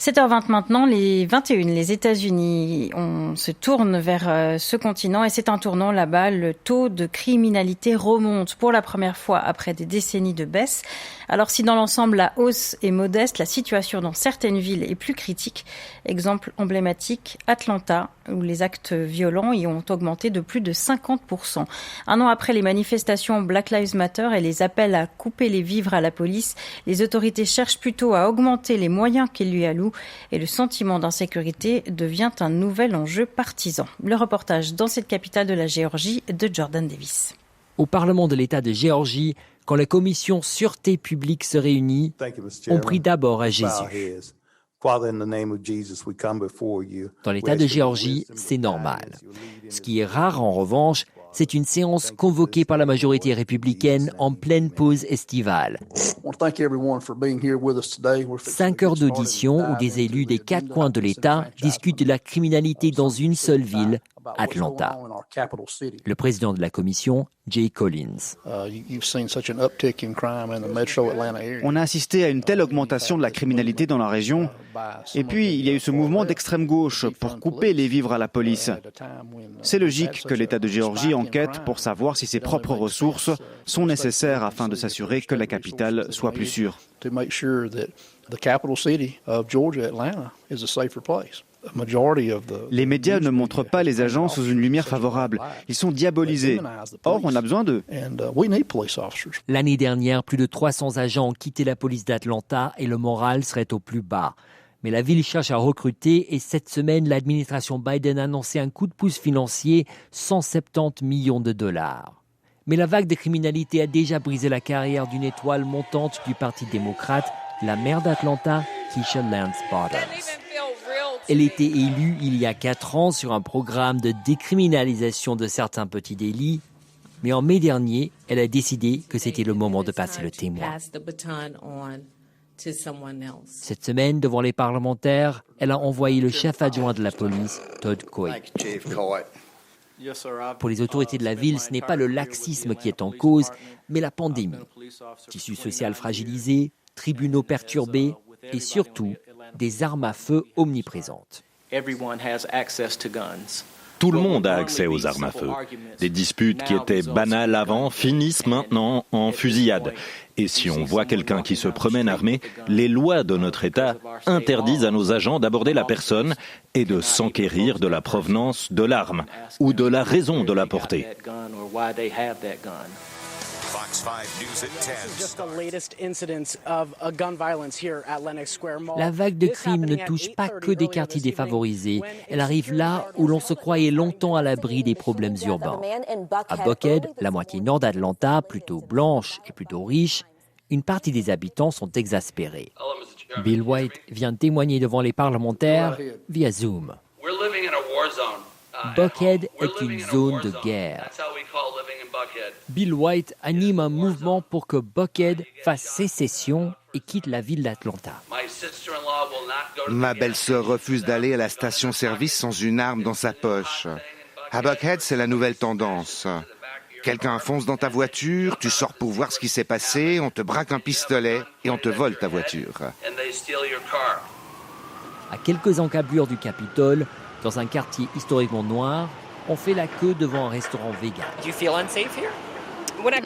7h20 maintenant, les 21, les États-Unis, on se tourne vers ce continent et c'est un tournant là-bas. Le taux de criminalité remonte pour la première fois après des décennies de baisse. Alors si dans l'ensemble la hausse est modeste, la situation dans certaines villes est plus critique. Exemple emblématique, Atlanta, où les actes violents y ont augmenté de plus de 50%. Un an après les manifestations Black Lives Matter et les appels à couper les vivres à la police, les autorités cherchent plutôt à augmenter les moyens qu'ils lui allouent et le sentiment d'insécurité devient un nouvel enjeu partisan. Le reportage dans cette capitale de la Géorgie de Jordan Davis. Au Parlement de l'État de Géorgie, quand la commission Sûreté publique se réunit, on prie d'abord à Jésus. Dans l'État de Géorgie, c'est normal. Ce qui est rare en revanche, c'est une séance convoquée par la majorité républicaine en pleine pause estivale. 5 heures d'audition où des élus des 4 coins de l'État discutent de la criminalité dans une seule ville, Atlanta. Le président de la commission, Jay Collins. On a assisté à une telle augmentation de la criminalité dans la région. Et puis, il y a eu ce mouvement d'extrême gauche pour couper les vivres à la police. C'est logique que l'État de Géorgie enquête pour savoir si ses propres ressources sont nécessaires afin de s'assurer que la capitale soit plus sûre. Les médias ne montrent pas les agents sous une lumière favorable. Ils sont diabolisés. Or, on a besoin d'eux. L'année dernière, plus de 300 agents ont quitté la police d'Atlanta et le moral serait au plus bas. Mais la ville cherche à recruter et cette semaine, l'administration Biden a annoncé un coup de pouce financier, 170 millions de dollars. Mais la vague de criminalité a déjà brisé la carrière d'une étoile montante du Parti démocrate, la maire d'Atlanta, Keisha Lance Bottoms. Elle était élue il y a 4 ans sur un programme de décriminalisation de certains petits délits. Mais en mai dernier, elle a décidé que c'était le moment de passer le témoin. Cette semaine, devant les parlementaires, elle a envoyé le chef adjoint de la police, Todd Coy. Pour les autorités de la ville, ce n'est pas le laxisme qui est en cause, mais la pandémie. Tissu social fragilisé, tribunaux perturbés et surtout des armes à feu omniprésentes. Tout le monde a accès aux armes à feu. Des disputes qui étaient banales avant finissent maintenant en fusillade. Et si on voit quelqu'un qui se promène armé, les lois de notre État interdisent à nos agents d'aborder la personne et de s'enquérir de la provenance de l'arme ou de la raison de la porter. La vague de crimes ne touche pas que des quartiers défavorisés. Elle arrive là où l'on se croyait longtemps à l'abri des problèmes urbains. À Buckhead, la moitié nord d'Atlanta, plutôt blanche et plutôt riche, une partie des habitants sont exaspérés. Bill White vient témoigner devant les parlementaires via Zoom. Buckhead est une zone de guerre. Bill White anime un mouvement pour que Buckhead fasse sécession et quitte la ville d'Atlanta. Ma belle-sœur refuse d'aller à la station-service sans une arme dans sa poche. À Buckhead, c'est la nouvelle tendance. Quelqu'un fonce dans ta voiture, tu sors pour voir ce qui s'est passé, on te braque un pistolet et on te vole ta voiture. À quelques encablures du Capitole, dans un quartier historiquement noir, on fait la queue devant un restaurant vegan.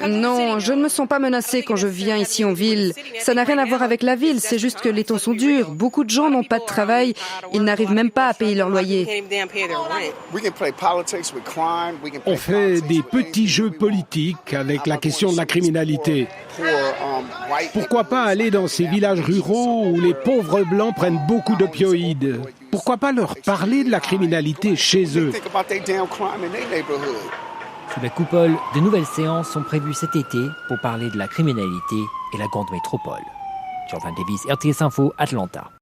Non, je ne me sens pas menacée quand je viens ici en ville. Ça n'a rien à voir avec la ville, c'est juste que les temps sont durs. Beaucoup de gens n'ont pas de travail, ils n'arrivent même pas à payer leur loyer. On fait des petits jeux politiques avec la question de la criminalité. Pourquoi pas aller dans ces villages ruraux où les pauvres blancs prennent beaucoup d'opioïdes? Pourquoi pas leur parler de la criminalité chez eux? Sous la coupole, de nouvelles séances sont prévues cet été pour parler de la criminalité et la grande métropole. Jordan Davis, RTS Info, Atlanta.